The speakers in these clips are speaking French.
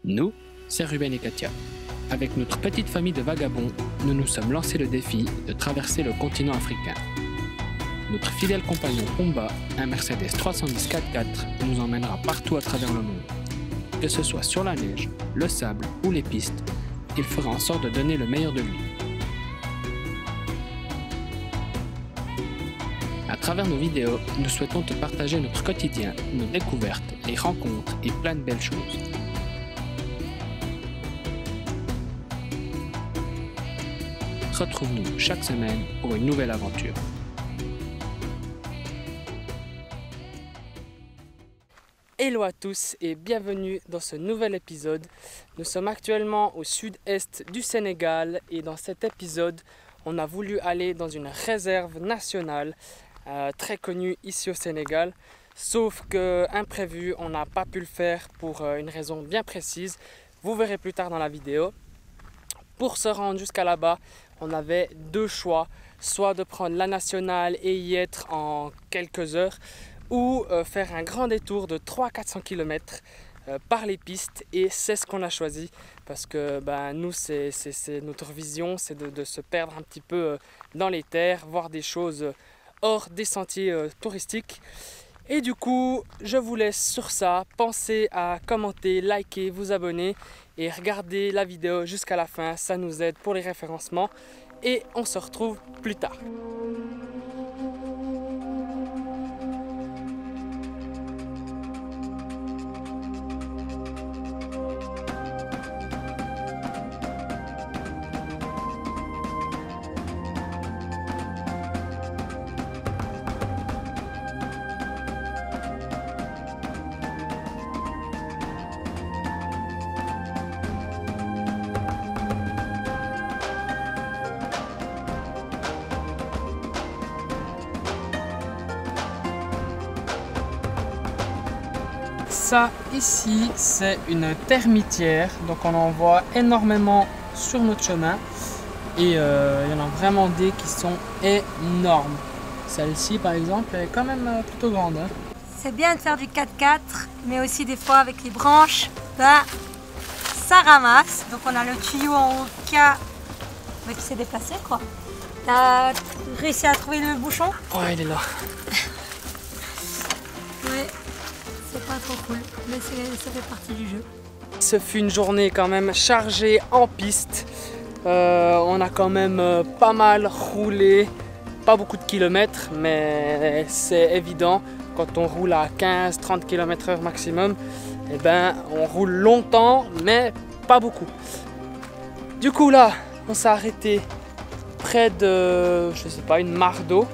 Nous, c'est Ruben et Katia. Avec notre petite famille de vagabonds, nous nous sommes lancés le défi de traverser le continent africain. Notre fidèle compagnon Pumba, un Mercedes 310 4x4, nous emmènera partout à travers le monde. Que ce soit sur la neige, le sable ou les pistes, il fera en sorte de donner le meilleur de lui. À travers nos vidéos, nous souhaitons te partager notre quotidien, nos découvertes, les rencontres et plein de belles choses. Retrouve-nous chaque semaine pour une nouvelle aventure. Hello à tous et bienvenue dans ce nouvel épisode. Nous sommes actuellement au sud-est du Sénégal et dans cet épisode, on a voulu aller dans une réserve nationale très connue ici au Sénégal. Sauf que imprévu, on n'a pas pu le faire pour une raison bien précise. Vous verrez plus tard dans la vidéo. Pour se rendre jusqu'à là-bas, on avait deux choix, soit de prendre la nationale et y être en quelques heures, ou faire un grand détour de 300-400 km par les pistes, et c'est ce qu'on a choisi parce que nous c'est notre vision, c'est de se perdre un petit peu dans les terres, voir des choses hors des sentiers touristiques. Et du coup, je vous laisse sur ça. Pensez à commenter, liker, vous abonner et regarder la vidéo jusqu'à la fin. Ça nous aide pour les référencements. Et on se retrouve plus tard. Ça ici c'est une termitière, donc on en voit énormément sur notre chemin et il y en a vraiment des qui sont énormes. Celle-ci par exemple elle est quand même plutôt grande. C'est bien de faire du 4x4 mais aussi des fois avec les branches, ça ramasse. Donc on a le tuyau en haut qui s'est déplacé quoi. T'as réussi à trouver le bouchon? Ouais, il est là. Ouais. C'est pas trop cool, mais ça fait partie du jeu. Ce fut une journée quand même chargée en piste. On a quand même pas mal roulé, pas beaucoup de kilomètres, mais c'est évident, quand on roule à 15-30 km/h maximum, on roule longtemps, mais pas beaucoup. Du coup là, on s'est arrêté près de, je sais pas, une mare d'eau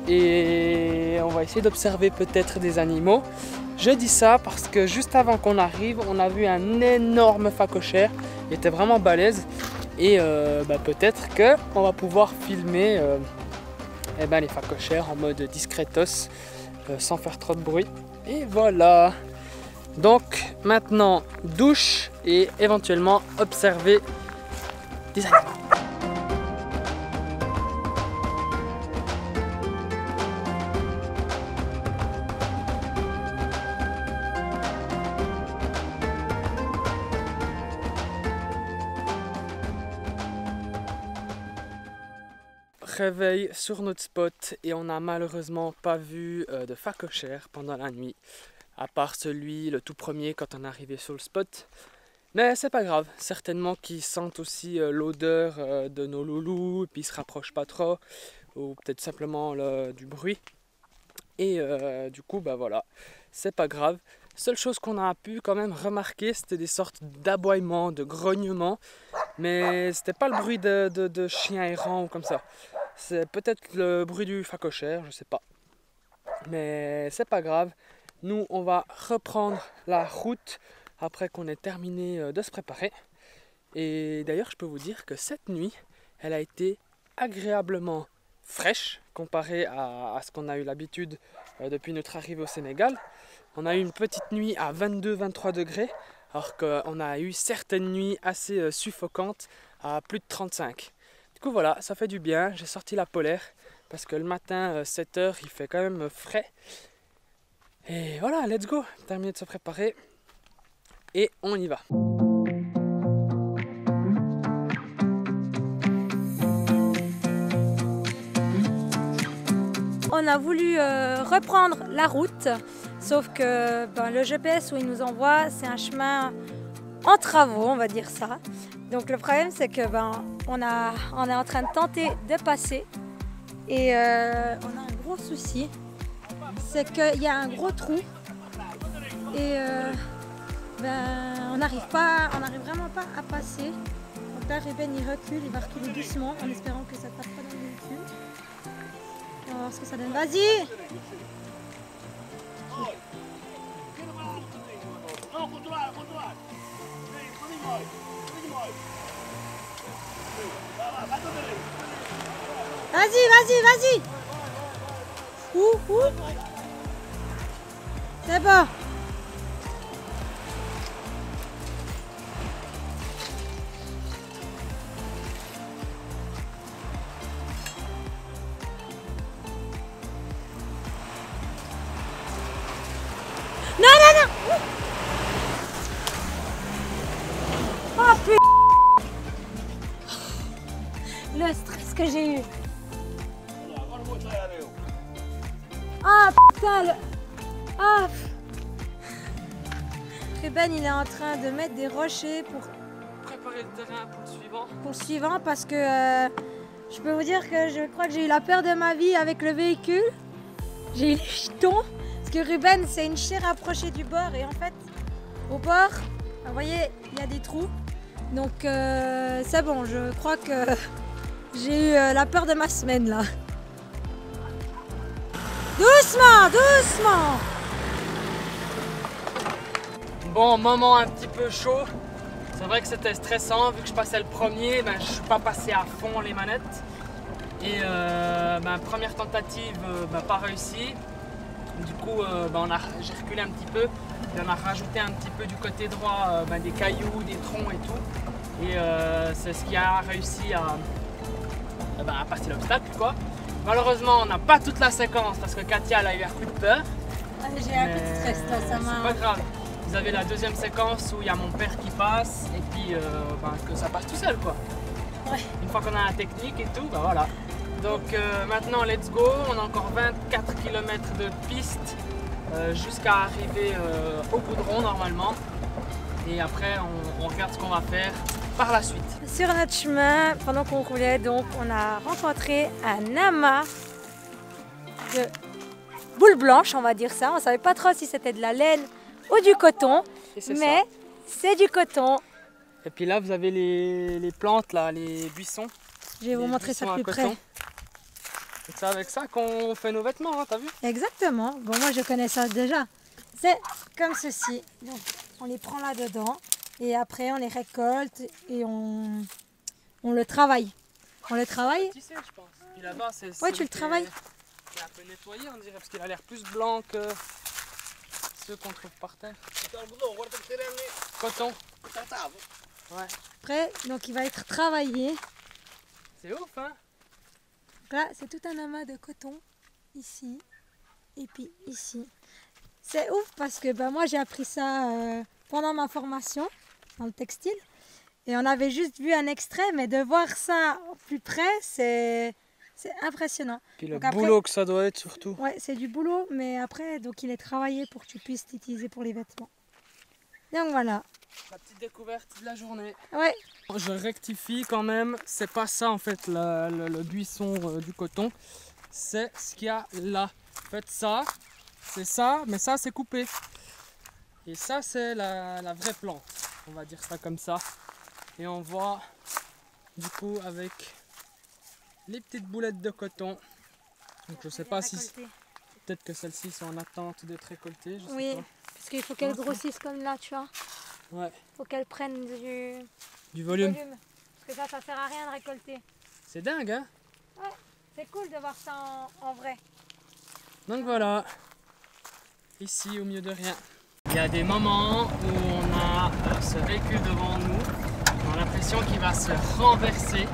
et on va essayer d'observer peut-être des animaux. Je dis ça parce que juste avant qu'on arrive, on a vu un énorme phacochère. Il était vraiment balèze. Et peut-être qu'on va pouvoir filmer les phacochères en mode discretos, sans faire trop de bruit. Et voilà. Donc maintenant, douche et éventuellement observer des animaux. Réveil sur notre spot et on n'a malheureusement pas vu de phacochère pendant la nuit, à part celui, le tout premier quand on est arrivé sur le spot. Mais c'est pas grave, certainement qu'ils sentent aussi l'odeur de nos loulous et puis ils se rapprochent pas trop, ou peut-être simplement du bruit. Et du coup voilà, c'est pas grave. Seule chose qu'on a pu quand même remarquer, c'était des sortes d'aboiements, de grognements, mais c'était pas le bruit de chiens errants ou comme ça. C'est peut-être le bruit du phacochère, je sais pas. Mais c'est pas grave. Nous, on va reprendre la route après qu'on ait terminé de se préparer. Et d'ailleurs, je peux vous dire que cette nuit, elle a été agréablement fraîche comparée à ce qu'on a eu l'habitude depuis notre arrivée au Sénégal. On a eu une petite nuit à 22-23 degrés, alors qu'on a eu certaines nuits assez suffocantes à plus de 35. Du coup voilà, ça fait du bien, j'ai sorti la polaire parce que le matin 7h il fait quand même frais. Et voilà, let's go, terminé de se préparer et on y va. on a voulu reprendre la route, sauf que le GPS où il nous envoie, c'est un chemin en travaux, on va dire ça. Donc le problème, c'est que on est en train de tenter de passer et on a un gros souci, c'est qu'il y a un gros trou et on n'arrive vraiment pas à passer. Donc là, Ruben il recule, il va reculer doucement en espérant que ça ne passe pas dans le véhicule. On va voir ce que ça donne. Vas-y! Vas-y! Ouh! C'est bon! Non! Oh putain! Le stress que j'ai eu! Ah putain! Ruben il est en train de mettre des rochers pour Préparer le terrain pour le suivant. pour le suivant parce que je peux vous dire que je crois que j'ai eu la peur de ma vie avec le véhicule. J'ai eu les jetons parce que Ruben c'est une chair rapprochée du bord et en fait au bord, vous voyez, il y a des trous. Donc c'est bon, je crois que j'ai eu la peur de ma semaine là. Doucement! Bon, moment un petit peu chaud. C'est vrai que c'était stressant, vu que je passais le premier, je ne suis pas passé à fond les manettes. Et première tentative, pas réussi. Du coup, j'ai reculé un petit peu. Et on a rajouté un petit peu du côté droit des cailloux, des troncs et tout. Et c'est ce qui a réussi à passer l'obstacle, quoi. Malheureusement, on n'a pas toute la séquence parce que Katia elle a eu un coup de peur. J'ai un peu de stress là, ça m'a... C'est pas grave. Vous avez la deuxième séquence où il y a mon père qui passe et puis que ça passe tout seul, quoi. Ouais. Une fois qu'on a la technique et tout, voilà. Donc maintenant, let's go. On a encore 24 km de piste jusqu'à arriver au goudron normalement. Et après, on regarde ce qu'on va faire par la suite. Sur notre chemin, pendant qu'on roulait, donc on a rencontré un amas de boules blanches, on va dire ça. On ne savait pas trop si c'était de la laine ou du coton, mais c'est du coton. Et puis là, vous avez les plantes, là, les buissons. Je vais vous montrer ça plus près. C'est avec ça qu'on fait nos vêtements, hein, t'as vu? Exactement. Bon, moi je connais ça déjà. C'est comme ceci. Donc, on les prend là-dedans et après on les récolte et on le travaille. On le travaille. Tu sais, je pense. Puis là-bas, c'est. Ouais, tu le travailles. C'est un peu nettoyé, on dirait, parce qu'il a l'air plus blanc que ceux qu'on trouve par terre. Coton. Ouais. Après, donc il va être travaillé. C'est ouf, hein? Là, c'est tout un amas de coton ici et puis ici. C'est ouf parce que moi j'ai appris ça pendant ma formation dans le textile et on avait juste vu un extrait, mais de voir ça au plus près, c'est impressionnant. Puis le boulot que ça doit être surtout. Ouais, c'est du boulot, mais après donc il est travaillé pour que tu puisses l'utiliser pour les vêtements. Donc voilà. La petite découverte de la journée. Ouais. Je rectifie quand même, c'est pas ça en fait le buisson du coton, c'est ce qu'il y a là. En fait ça, c'est ça, mais ça c'est coupé. Et ça c'est la vraie plante, on va dire ça comme ça. Et on voit du coup avec les petites boulettes de coton. Donc je sais pas si... Peut-être que celles-ci sont en attente d'être récoltées, je sais pas. Parce qu'il faut qu'elles grossissent comme là, tu vois. Ouais. Faut qu'elles prennent du volume. Parce que ça sert à rien de récolter. C'est dingue, hein? Ouais, c'est cool de voir ça en vrai. Donc voilà, ici au milieu de rien. Il y a des moments où on a ce véhicule devant nous, on a l'impression qu'il va se renverser.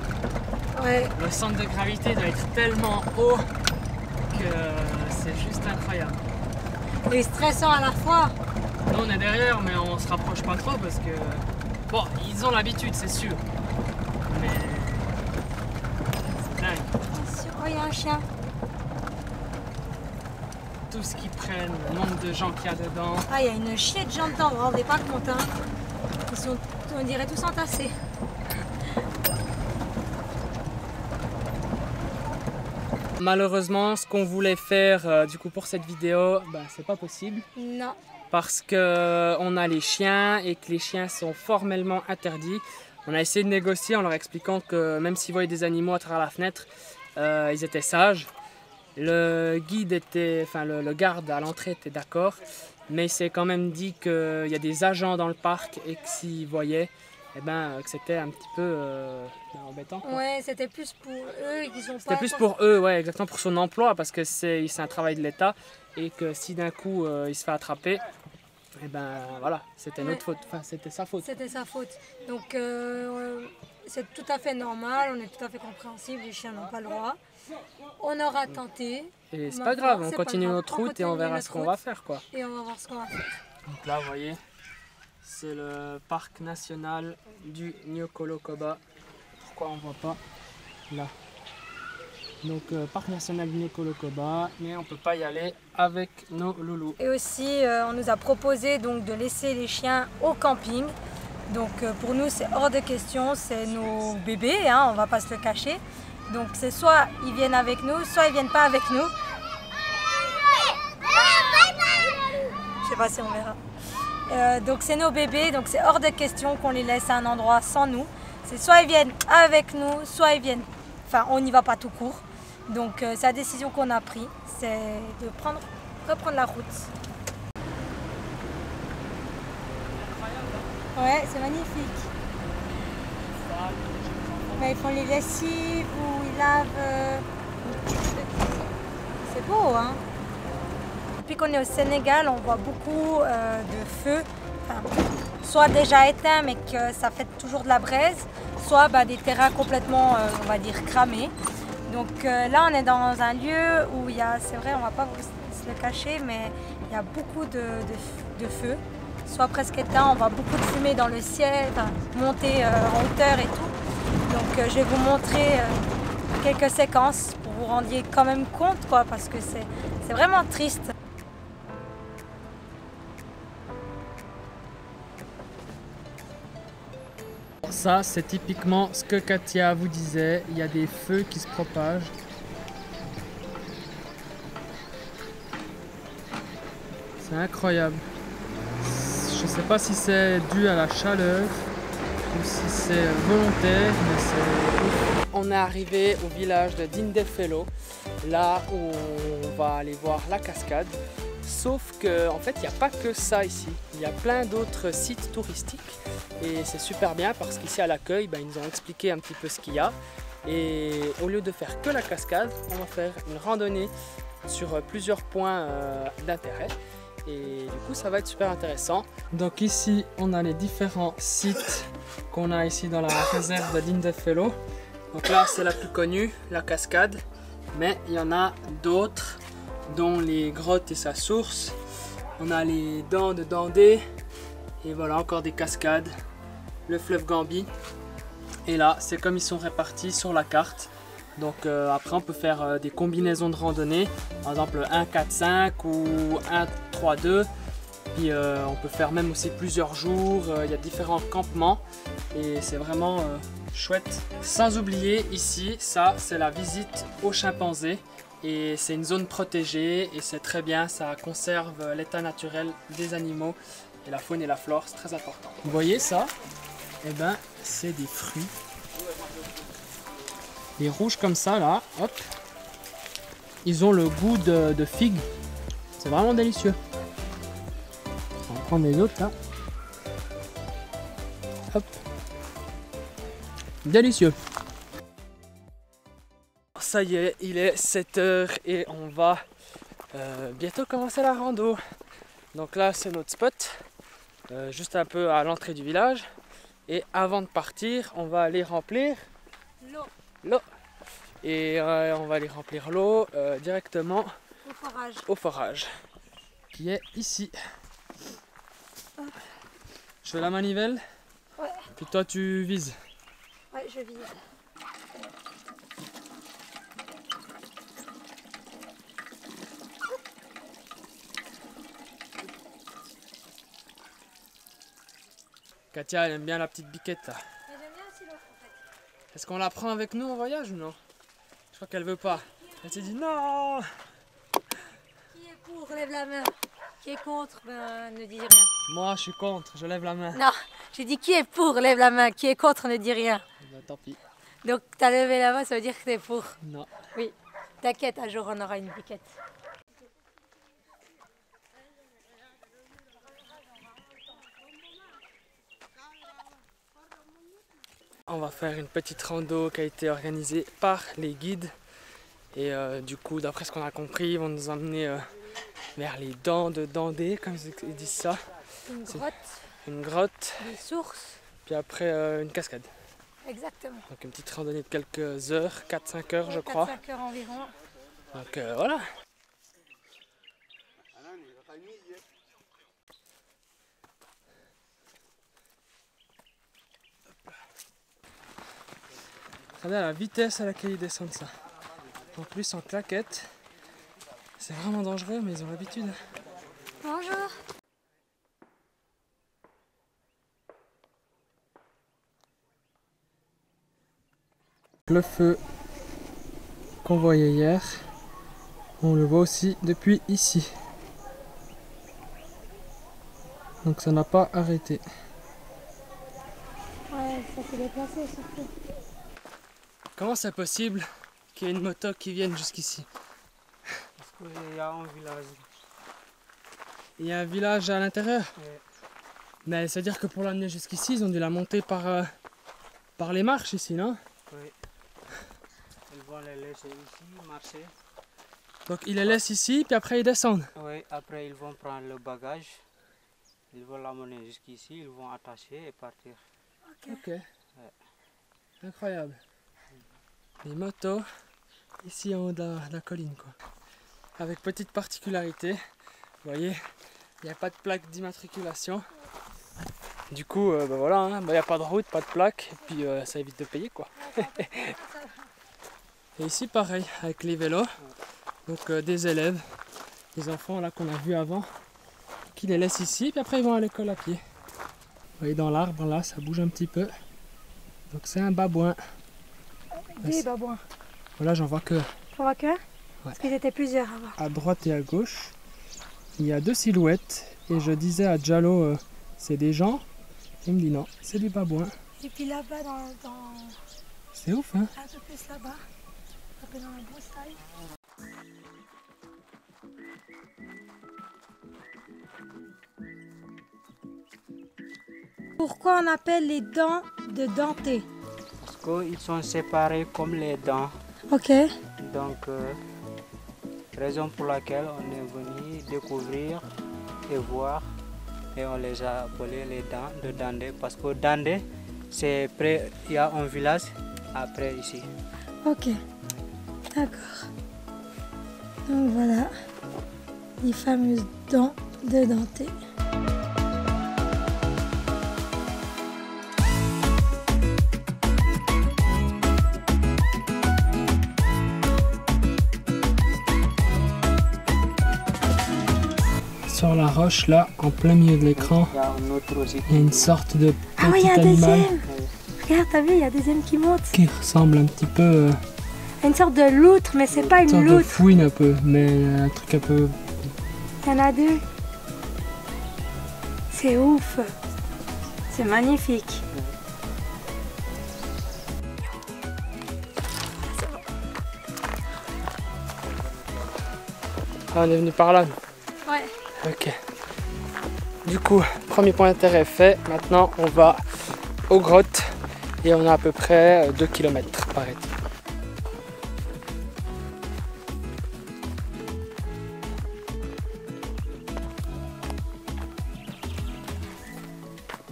Ouais. Le centre de gravité doit être tellement haut que c'est juste incroyable. Et stressant à la fois. Nous on est derrière mais on se rapproche pas trop parce que... Bon, ils ont l'habitude c'est sûr. Mais... c'est dingue. Oh, il y a un chien. tout ce qu'ils prennent, le nombre de gens qu'il y a dedans. Ah, il y a une chier de gens dedans, vous vous rendez pas compte, hein. Ils sont, on dirait, tous entassés. Malheureusement, ce qu'on voulait faire du coup pour cette vidéo, c'est pas possible. Non. Parce qu'on a les chiens et que les chiens sont formellement interdits. On a essayé de négocier en leur expliquant que même s'ils voyaient des animaux à travers la fenêtre, ils étaient sages. Le guide le garde à l'entrée était d'accord, mais il s'est quand même dit qu'il y a des agents dans le parc et que s'ils voyaient, que c'était un petit peu embêtant, quoi. Ouais, c'était plus pour eux. C'était plus pour eux, ouais, exactement, pour son emploi, parce que c'est un travail de l'État et que si d'un coup il se fait attraper, voilà, c'était notre faute, c'était sa faute. C'était sa faute. Donc c'est tout à fait normal, on est tout à fait compréhensible, les chiens n'ont pas le droit. On aura tenté. Et c'est pas grave, on continue notre route et on verra ce qu'on va faire, quoi. Et on va voir ce qu'on va faire. Donc là, vous voyez, c'est le parc national du Nyokolokoba. Pourquoi on voit pas là? Donc parc national du Nyokolokoba, mais on peut pas y aller avec nos loulous. Et aussi, on nous a proposé donc de laisser les chiens au camping. Donc pour nous, c'est hors de question, c'est nos bébés, hein, on va pas se le cacher. Donc c'est soit ils viennent avec nous, soit ils viennent pas avec nous. Je sais pas si on verra. Donc c'est nos bébés, donc c'est hors de question qu'on les laisse à un endroit sans nous. C'est soit ils viennent avec nous, soit ils viennent... Enfin, on n'y va pas tout court. Donc c'est la décision qu'on a prise, c'est de reprendre la route. Ouais, c'est magnifique. Mais ils font les lessives ou ils lavent. C'est beau, hein. Depuis qu'on est au Sénégal, on voit beaucoup de feux, soit déjà éteints mais que ça fait toujours de la braise, soit des terrains complètement, on va dire, cramés. Donc là, on est dans un lieu où il y a, c'est vrai, on ne va pas se le cacher, mais il y a beaucoup de feux, soit presque éteints. On voit beaucoup de fumée dans le ciel, monter en hauteur et tout. Donc je vais vous montrer quelques séquences pour vous rendiez quand même compte, quoi, parce que c'est vraiment triste. Ça, c'est typiquement ce que Katia vous disait, il y a des feux qui se propagent. C'est incroyable. Je sais pas si c'est dû à la chaleur ou si c'est volontaire, mais c'est... On est arrivé au village de Dindefelo, là où on va aller voir la cascade. Sauf qu'en fait, il n'y a pas que ça ici. Il y a plein d'autres sites touristiques et c'est super bien parce qu'ici à l'accueil, ils nous ont expliqué un petit peu ce qu'il y a. Et au lieu de faire que la cascade, on va faire une randonnée sur plusieurs points d'intérêt. Et du coup, ça va être super intéressant. Donc ici, on a les différents sites qu'on a ici dans la réserve de Dindefelo. Donc là, c'est la plus connue, la cascade. Mais il y en a d'autres, dont les grottes et sa source. On a les dents de Dandé. Et voilà, encore des cascades. Le fleuve Gambie. Et là, c'est comme ils sont répartis sur la carte. Donc après, on peut faire des combinaisons de randonnée. Par exemple, 1-4-5 ou 1-3-2. Puis on peut faire même aussi plusieurs jours. Il y a différents campements. Et c'est vraiment chouette. Sans oublier, ici, ça, c'est la visite aux chimpanzés. Et c'est une zone protégée. Et c'est très bien. Ça conserve l'état naturel des animaux. Et la faune et la flore, c'est très important. Vous voyez ça? Eh ben, c'est des fruits. Les rouges comme ça, là, hop. Ils ont le goût de figue. C'est vraiment délicieux. On va prendre les autres, là. Hop. Délicieux. Ça y est, il est 7 h et on va bientôt commencer la rando. Donc là, c'est notre spot. Juste un peu à l'entrée du village. Et avant de partir, on va aller remplir l'eau. Et on va aller remplir l'eau directement au forage qui est ici. Je fais la manivelle. Ouais. Puis toi tu vises. Ouais, je vise. Katia, elle aime bien la petite biquette là. Mais j'aime bien aussi l'autre en fait. Est-ce qu'on la prend avec nous en voyage ou non? Je crois qu'elle veut pas. Elle s'est dit non. Qui est pour? Lève la main. Qui est contre? Ben, ne dis rien. Moi, je suis contre, je lève la main. Non, j'ai dit qui est pour? Lève la main. Qui est contre? Ne dis rien. Bah, tant pis. Donc, t'as levé la main, ça veut dire que t'es pour. Non. Oui. T'inquiète, un jour on aura une biquette. On va faire une petite rando qui a été organisée par les guides. Et du coup, d'après ce qu'on a compris, ils vont nous emmener vers les dents de Dandé, comme ils disent ça. Une grotte, Une grotte, des sources. puis après une cascade. Exactement. Donc une petite randonnée de quelques heures, 4-5 heures je crois. 4-5 heures environ. Donc voilà. Regardez la vitesse à laquelle ils descendent ça. En plus en claquette. C'est vraiment dangereux mais ils ont l'habitude. Bonjour. Le feu qu'on voyait hier, on le voit aussi depuis ici. Donc ça n'a pas arrêté. Ouais, ça s'est déplacé surtout. Comment c'est possible qu'il y ait une moto qui vienne jusqu'ici? Parce qu'il y a un village. Il y a un village à l'intérieur? Ouais. Mais c'est-à-dire que pour l'amener jusqu'ici, ils ont dû la monter par les marches ici, non? Oui. Ils vont les laisser ici, marcher. Donc ils les laissent ici, puis après ils descendent. Oui, après ils vont prendre le bagage. Ils vont l'amener jusqu'ici, ils vont attacher et partir. Ok. Incroyable. Les motos, ici en haut de la colline, quoi. Avec petite particularité, vous voyez, il n'y a pas de plaque d'immatriculation. Du coup, bah voilà, hein, il n'y a pas de route, pas de plaque, et puis ça évite de payer, quoi. Et ici pareil, avec les vélos, donc des élèves, des enfants là qu'on a vus avant, qui les laissent ici, puis après ils vont à l'école à pied. Vous voyez dans l'arbre là, ça bouge un petit peu. Donc c'est un babouin. Des babouins. Voilà, j'en vois que On voit que? Parce qu'ils étaient plusieurs avant. à droite et à gauche. Il y a deux silhouettes, et je disais à Diallo, c'est des gens. Il me dit non, c'est des babouins. Et puis là-bas, dans C'est ouf, hein? un peu plus là-bas, un peu dans la broussaille. Pourquoi on appelle les dents de Dantée? Parce qu'ils sont séparés comme les dents. Ok. Donc, raison pour laquelle on est venu découvrir et voir. Et on les a appelés les dents de Dandé. Parce que Dandé, c'est près, il y a un village après ici. Ok. D'accord. Donc voilà. Les fameuses dents de Dantée. Sur la roche là, en plein milieu de l'écran, Il y a un autre aussi. il y a une sorte de Ah oui, il y petit a un animal deuxième. Regarde, t'as vu, il y a un deuxième qui monte. qui ressemble un petit peu Une sorte de loutre, mais c'est pas une une sorte de loutre. fouine un peu, mais un truc un peu. Il y en a deux. C'est ouf. C'est magnifique. Ah, on est venu par là. Ouais. Ok. Du coup, premier point d'intérêt fait. Maintenant, on va aux grottes et on a à peu près 2 km, paraît-il.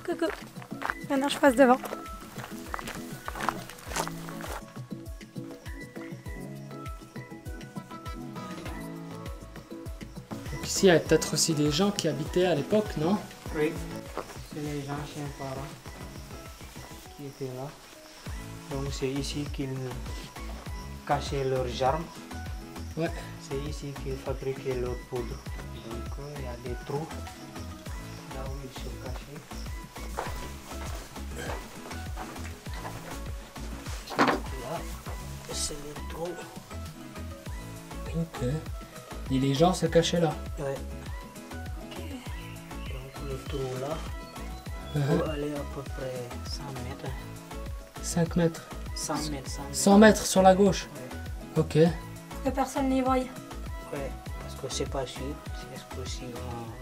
Coucou. Maintenant, je passe devant. Donc ici, il y a peut-être aussi des gens qui habitaient à l'époque, non? Oui, c'est les anciens parents qui étaient là. Donc c'est ici qu'ils cachaient leurs armes. Ouais. C'est ici qu'ils fabriquaient leur poudre. Donc il y a des trous là où ils se cachaient. c'est le trou. Ok. Et les gens se cachaient là. Ouais. Donc le trou là, Uh-huh. pour aller à peu près 100 mètres. 5 mètres. 100 mètres, 100 mètres. 100 mètres sur la gauche. Ouais. Ok. Que personne n'y voie. Ouais, parce que c'est pas sûr. Est-ce que si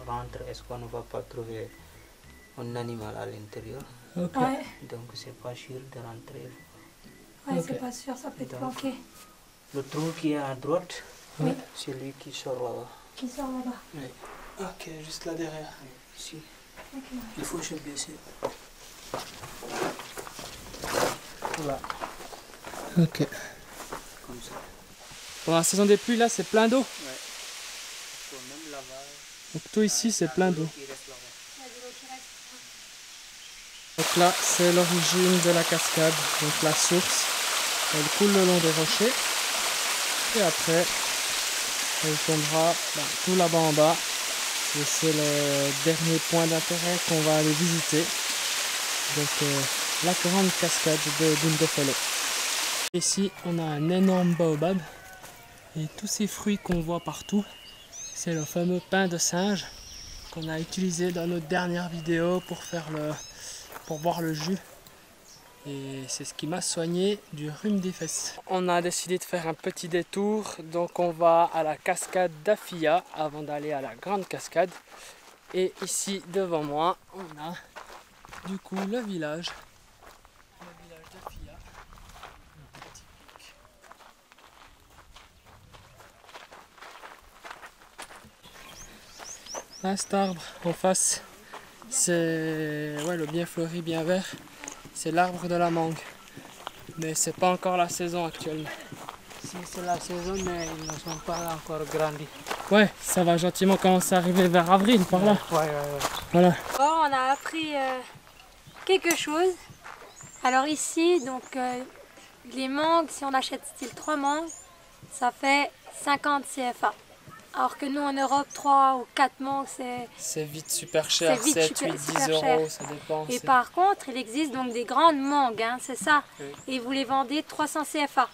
on rentre, est-ce qu'on ne va pas trouver un animal à l'intérieur? Ok. Ouais, Donc c'est pas sûr de rentrer. ouais, Ok. c'est pas sûr, ça peut te Donc. planquer. Le trou qui est à droite, Oui. c'est lui qui sort là-bas. Qui sort là-bas. Oui. Ok, juste là derrière. Ici. Ok. Il faut se baisser. Voilà, Ok. comme ça. Pendant la saison des pluies, là, c'est plein d'eau. Ouais. Il faut même là-bas. Donc tout ici, c'est plein d'eau. Qui reste là-bas. Il y a de l'eau qui reste. Donc là, c'est l'origine de la cascade. Donc la source, elle coule le long des rochers. Et après, elle tombera tout là-bas en bas. Et c'est le dernier point d'intérêt qu'on va aller visiter. Donc la grande cascade de Bundefelle. Ici, on a un énorme baobab. Et tous ces fruits qu'on voit partout, c'est le fameux pain de singe qu'on a utilisé dans notre dernière vidéo pour boire le jus. Et c'est ce qui m'a soigné du rhume des fesses. On a décidé de faire un petit détour, donc on va à la cascade d'Afia avant d'aller à la grande cascade. Et ici devant moi, on a du coup le village d'Afia. Là, cet arbre en face, c'est le bien fleuri, bien vert. C'est l'arbre de la mangue. Mais c'est pas encore la saison actuellement. Si c'est la saison, mais ils ne sont pas encore grandis. Ouais, ça va gentiment commencer à arriver vers avril par là. Ouais. Voilà. Bon, on a appris quelque chose. Alors ici, donc les mangues, si on achète style 3 mangues, ça fait 50 CFA. Alors que nous en Europe, 3 ou 4 mangues, C'est vite super cher, C'est vite 7, super- 8, 10 super euros, cher. ça dépend. Et c'est- par contre, il existe donc des grandes mangues, hein, c'est ça. Oui. Et vous les vendez 300 CFA.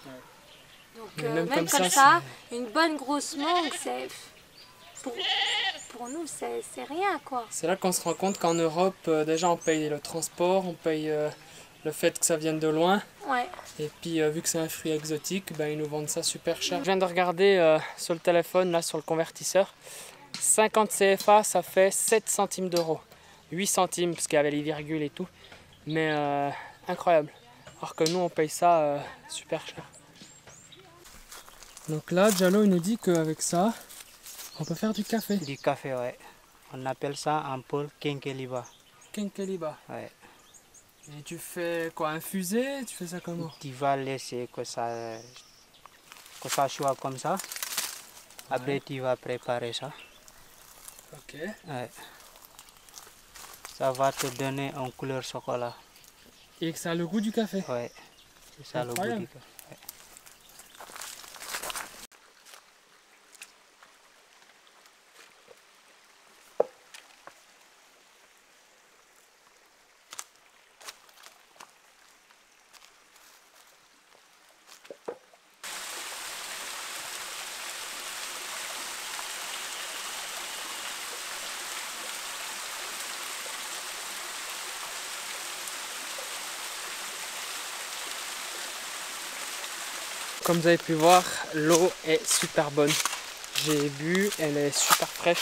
Donc Mais même même comme comme ça, ça, une bonne grosse mangue, c'est pour nous, c'est rien quoi. C'est là qu'on se rend compte qu'en Europe, déjà on paye le transport, on paye le fait que ça vienne de loin. Ouais. Et puis vu que c'est un fruit exotique, ils nous vendent ça super cher. Je viens de regarder sur le téléphone, là sur le convertisseur. 50 CFA, ça fait 7 centimes d'euros. 8 centimes parce qu'il y avait les virgules et tout. Mais incroyable. Alors que nous on paye ça super cher. Donc là, Diallo il nous dit qu'avec ça, on peut faire du café. Du café, ouais. On appelle ça en pôle Kenkeliba. Kenkeliba. Ouais. Et tu fais quoi, infusé? Tu fais ça comment? Tu vas laisser que ça soit comme ça. Après, tu vas préparer ça. Ok. Ouais. Ça va te donner une couleur chocolat. Et que ça a le goût du café. Ouais. C'est ça le goût Incroyable. du café. Ouais. Comme vous avez pu voir, l'eau est super bonne. J'ai bu, elle est super fraîche.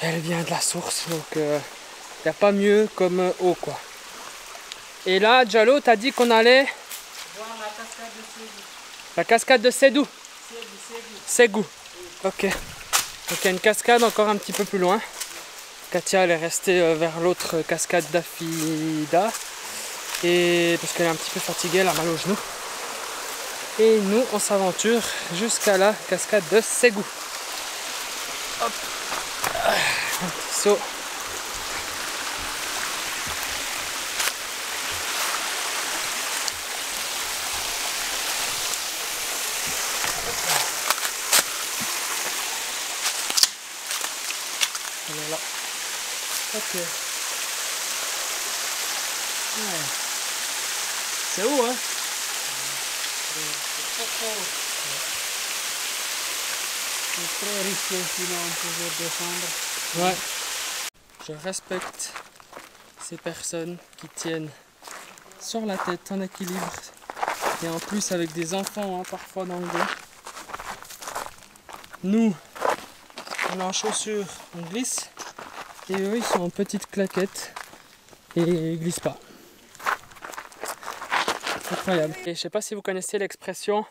Elle vient de la source, donc il n'y a pas mieux comme eau quoi. Et là, Diallo, t'as dit qu'on allait Voir la cascade de Ségou. la cascade de Sédou. Ségou. Ok. Donc il y a une cascade encore un petit peu plus loin. Katia elle est restée vers l'autre cascade d'Afida. Et parce qu'elle est un petit peu fatiguée, elle a mal aux genoux. Et nous on s'aventure jusqu'à la cascade de Ségou. Hop. Un petit saut. Voilà. Ok. Ouais. C'est haut, hein? C'est très risqué, sinon on pouvait descendre. Ouais. Je respecte ces personnes qui tiennent sur la tête en équilibre et en plus avec des enfants parfois dans le dos. Nous, on est en chaussures, on glisse et eux ils sont en petites claquettes et ils glissent pas. Incroyable. Et je sais pas si vous connaissez l'expression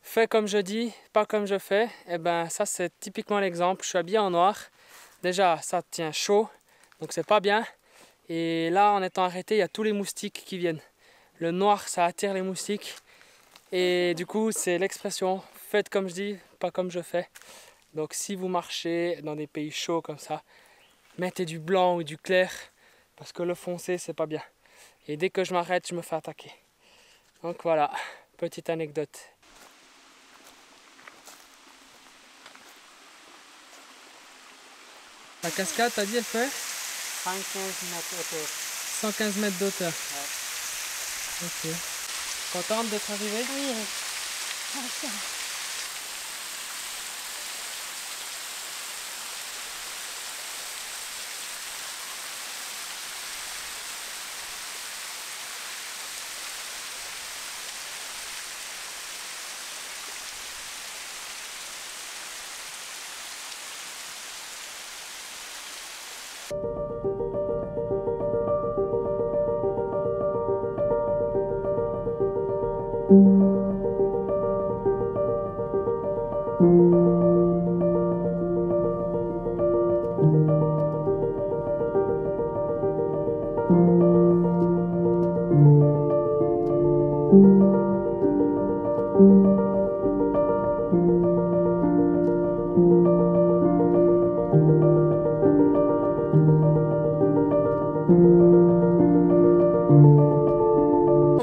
fais comme je dis, pas comme je fais. Et ben ça c'est typiquement l'exemple. Je suis habillé en noir. Déjà ça tient chaud, donc c'est pas bien. Et là en étant arrêté, il y a tous les moustiques qui viennent. Le noir ça attire les moustiques. Et du coup c'est l'expression faites comme je dis, pas comme je fais. Donc si vous marchez dans des pays chauds comme ça, mettez du blanc ou du clair parce que le foncé c'est pas bien. Et dès que je m'arrête, je me fais attaquer. Donc voilà, petite anecdote. La cascade, t'as dit, elle fait 115 mètres hauteur. 115 mètres d'auteur. Ok. Contente d'être arrivée? Oui.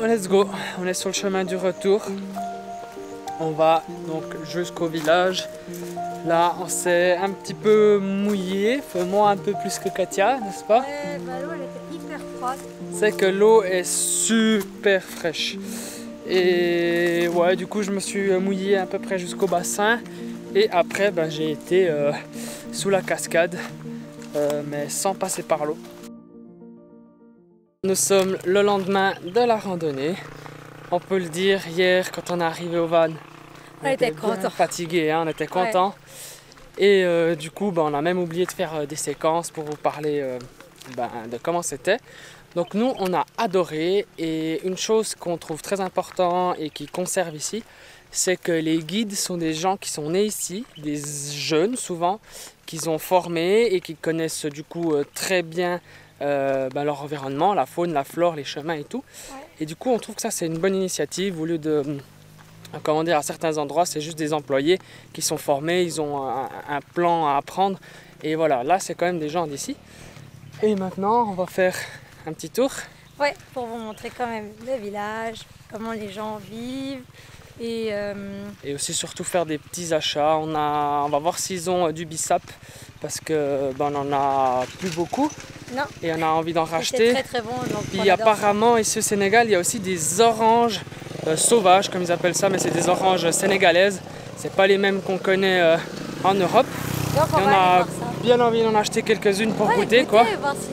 Let's go, on est sur le chemin du retour. On va donc jusqu'au village. Là, on s'est un petit peu mouillé, moi un peu plus que Katia, n'est-ce pas? Ouais, bah l'eau elle était hyper froide. C'est que l'eau est super fraîche. Et ouais, du coup, je me suis mouillé à peu près jusqu'au bassin. Et après, ben, j'ai été sous la cascade, mais sans passer par l'eau. Nous sommes le lendemain de la randonnée. On peut le dire, hier, quand on est arrivé au van, On était contents. fatigués, hein, on était contents. Et du coup, ben, on a même oublié de faire des séquences pour vous parler de comment c'était. Donc nous, on a adoré. Et une chose qu'on trouve très importante et qui conserve ici, c'est que les guides sont des gens qui sont nés ici, des jeunes souvent, qu'ils ont formés et qui connaissent du coup très bien leur environnement, la faune, la flore, les chemins et tout. Ouais. Et du coup, on trouve que ça, c'est une bonne initiative. Au lieu de, comment dire, à certains endroits, c'est juste des employés qui sont formés, ils ont un plan à apprendre. Et voilà, là, c'est quand même des gens d'ici. Et maintenant, on va faire un petit tour. Ouais, pour vous montrer quand même le village, comment les gens vivent. Et aussi surtout faire des petits achats. On va voir s'ils ont du bissap parce que on n'en a plus beaucoup. Non. Et on a envie d'en racheter. C'est très très bon. Donc puis apparemment ici au Sénégal, il y a aussi des oranges sauvages comme ils appellent ça, mais c'est des oranges sénégalaises. C'est pas les mêmes qu'on connaît en Europe. Donc on a bien envie d'en acheter quelques-unes pour goûter quoi. Voir si...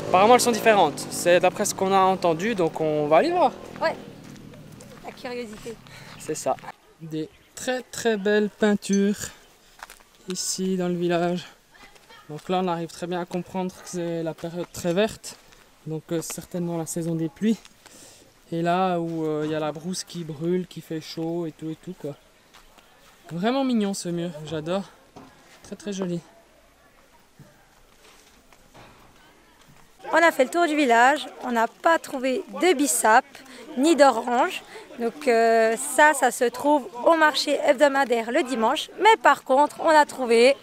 Apparemment elles sont différentes. C'est d'après ce qu'on a entendu, donc on va aller voir. Ouais. Curiosité. C'est ça. Des très très belles peintures ici dans le village. Donc là on arrive très bien à comprendre que c'est la période très verte. Donc certainement la saison des pluies. Et là où il y a la brousse qui brûle, qui fait chaud et tout quoi. Vraiment mignon ce mur, j'adore. Très très joli. On a fait le tour du village, on n'a pas trouvé de bissap ni d'orange. Donc ça se trouve au marché hebdomadaire le dimanche. Mais par contre, on a trouvé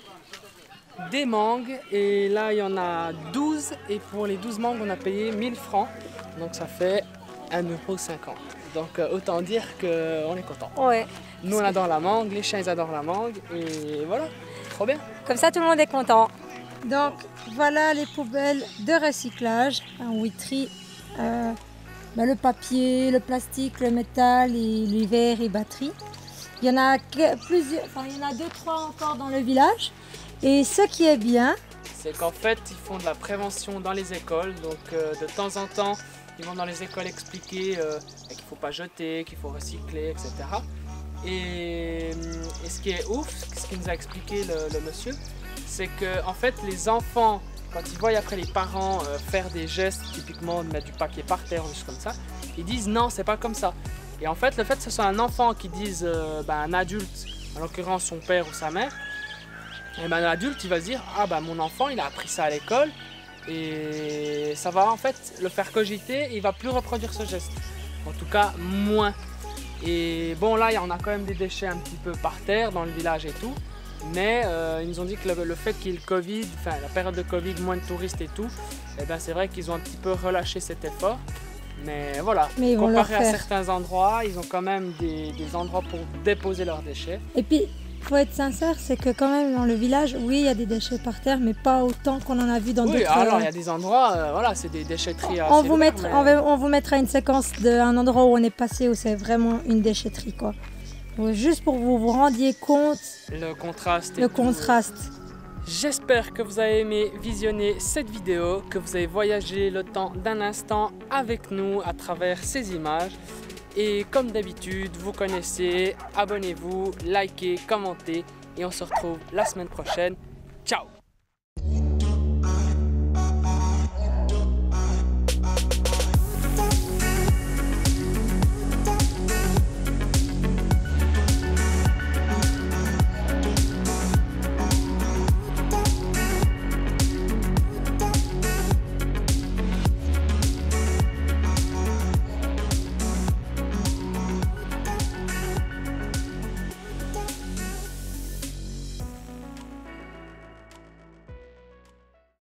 des mangues. Et là, il y en a 12. Et pour les 12 mangues, on a payé 1000 francs. Donc ça fait 1,50 €. Donc autant dire qu'on est content. Ouais. Nous, on adore la mangue, les chiens, ils adorent la mangue. Et voilà, trop bien. Comme ça, tout le monde est content. Donc voilà les poubelles de recyclage, un Witry le papier, le plastique, le métal, et les verres et batteries. Il y en a plusieurs, enfin il y en a 2-3 encore dans le village. Et ce qui est bien, c'est qu'en fait ils font de la prévention dans les écoles, donc de temps en temps ils vont dans les écoles expliquer qu'il ne faut pas jeter, qu'il faut recycler, etc. Et ce qui est ouf, ce qu'il nous a expliqué le monsieur, c'est que en fait les enfants, quand ils voient après les parents faire des gestes, typiquement de mettre du papier par terre ou des choses comme ça, ils disent non, c'est pas comme ça. Et en fait, le fait que ce soit un enfant qui dise un adulte, en l'occurrence son père ou sa mère, et l'adulte il va se dire ah mon enfant il a appris ça à l'école et ça va en fait le faire cogiter, il va plus reproduire ce geste. En tout cas moins. Et bon là on a quand même des déchets un petit peu par terre dans le village et tout. Mais ils nous ont dit que le fait qu'il y ait le Covid, enfin la période de Covid, moins de touristes et tout, c'est vrai qu'ils ont un petit peu relâché cet effort. Mais voilà, comparé à certains endroits, ils ont quand même des endroits pour déposer leurs déchets. Et puis, il faut être sincère, c'est que quand même dans le village, oui, il y a des déchets par terre, mais pas autant qu'on en a vu dans d'autres... Oui, alors il y a des endroits, voilà, c'est des déchetteries assez on vous mettra une séquence d'un endroit où on est passé, où c'est vraiment une déchetterie, quoi. Juste pour que vous vous rendiez compte le contraste. J'espère que vous avez aimé visionner cette vidéo, que vous avez voyagé le temps d'un instant avec nous à travers ces images. Et comme d'habitude, vous connaissez, abonnez-vous, likez, commentez et on se retrouve la semaine prochaine. Ciao!